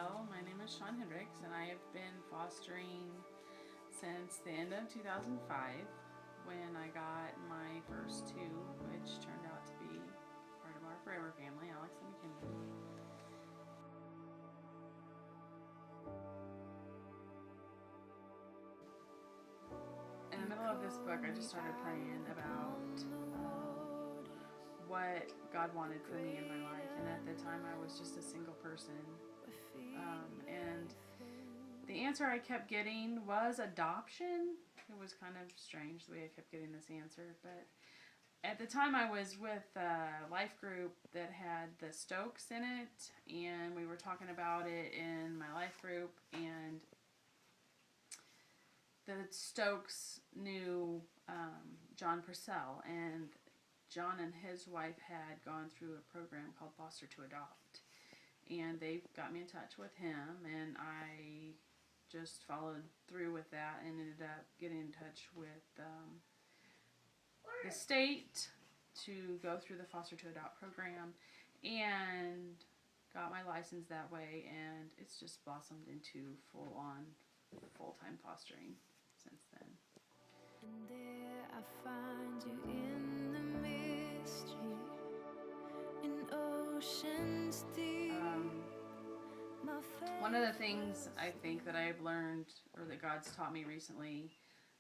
Well, my name is Shawn Hendricks, and I have been fostering since the end of 2005 when I got my first two, which turned out to be part of our forever family, Alex and McKinley. In the middle of this book, I just started praying about what God wanted for me in my life, and at the time I was just a single person, and the answer I kept getting was adoption. It was kind of strange the way I kept getting this answer, but at the time I was with a life group that had the Stokes in it, and we were talking about it in my life group, and the Stokes knew John Purcell, and John and his wife had gone through a program called Foster to Adopt, and they got me in touch with him, and I just followed through with that and ended up getting in touch with the state to go through the Foster to Adopt program, and got my license that way, and it's just blossomed into full-on, full-time fostering since then. And there I find you in the mystery, in oceans deep. One of the things I think that I've learned, or that God's taught me recently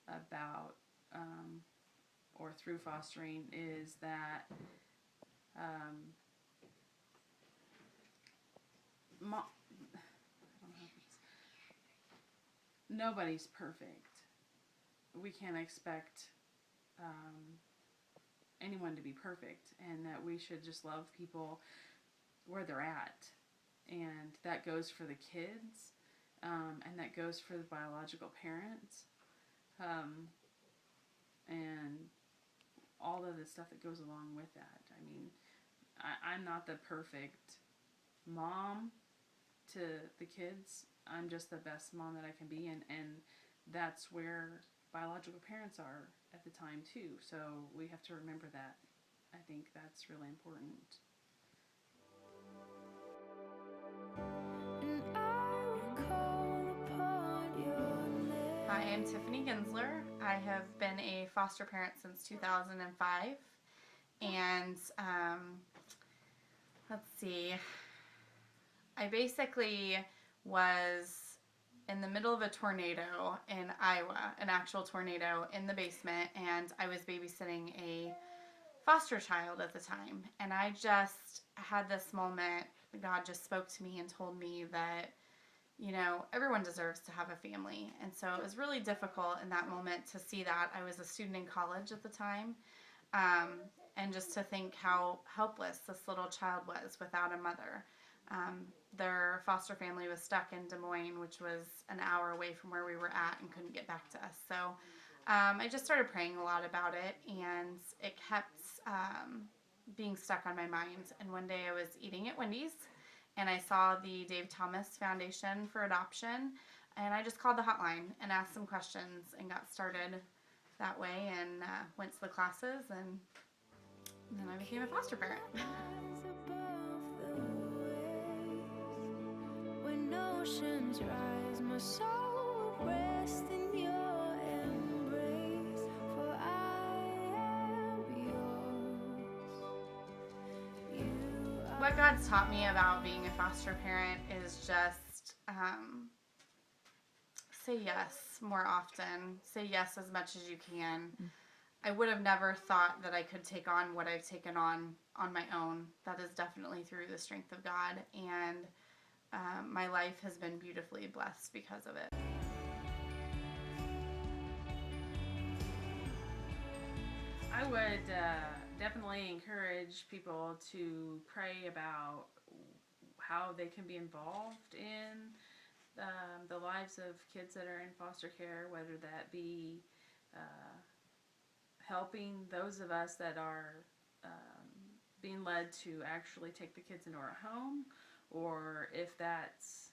about or through fostering, is that I don't know if nobody's perfect. We can't expect anyone to be perfect, and that we should just love people where they're at. And that goes for the kids, and that goes for the biological parents, and all of the stuff that goes along with that. I mean, I'm not the perfect mom to the kids. I'm just the best mom that I can be, and that's where biological parents are at the time too. So we have to remember that. I think that's really important. Hi, I'm Tiffany Ginsler. I have been a foster parent since 2005, and let's see, I basically was in the middle of a tornado in Iowa, an actual tornado in the basement, and I was babysitting a foster child at the time, and I just had this moment. God just spoke to me and told me that, you know, everyone deserves to have a family. And so it was really difficult in that moment to see that. I was a student in college at the time, and just to think how helpless this little child was without a mother. Their foster family was stuck in Des Moines, which was an hour away from where we were at, and couldn't get back to us. So I just started praying a lot about it, and it kept being stuck on my mind. And one day I was eating at Wendy's, and I saw the Dave Thomas Foundation for Adoption, and I just called the hotline and asked some questions and got started that way, and went to the classes, and then I became a foster parent. When oceans rise, my soul will rest in your embrace, for I am yours. What God's taught me about being a foster parent is just say yes more often. Say yes as much as you can. I would have never thought that I could take on what I've taken on my own. That is definitely through the strength of God, and my life has been beautifully blessed because of it. I would definitely encourage people to pray about how they can be involved in the lives of kids that are in foster care, whether that be helping those of us that are being led to actually take the kids into our home, or if that's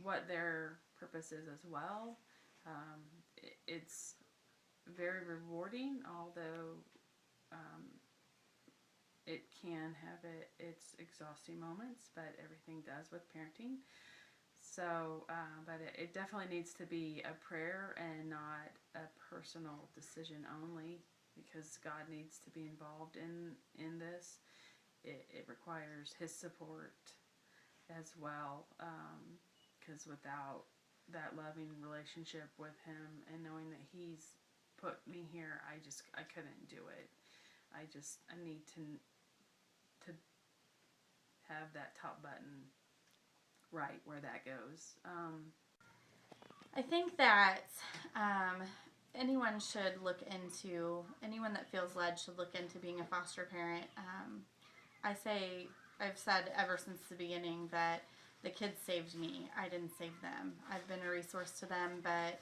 what their purpose is as well. It's very rewarding, although it can have its exhausting moments, but everything does with parenting. So, but it definitely needs to be a prayer and not a personal decision only, because God needs to be involved in this. It requires His support as well, because without that loving relationship with Him and knowing that He's put me here, I couldn't do it. I need to have that top button right where that goes. I think that anyone that feels led should look into being a foster parent. I've said ever since the beginning that the kids saved me. I didn't save them. I've been a resource to them, but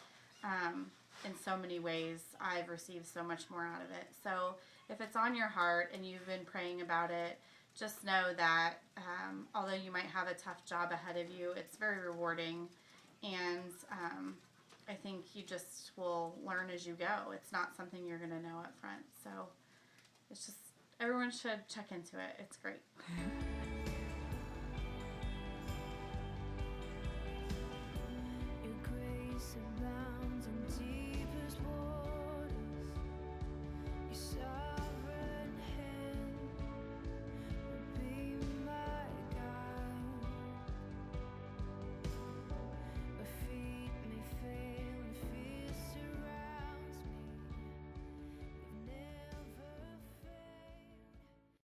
in so many ways, I've received so much more out of it. So if it's on your heart and you've been praying about it, just know that although you might have a tough job ahead of you, it's very rewarding. And I think you just will learn as you go. It's not something you're going to know up front. So it's just, everyone should check into it. It's great.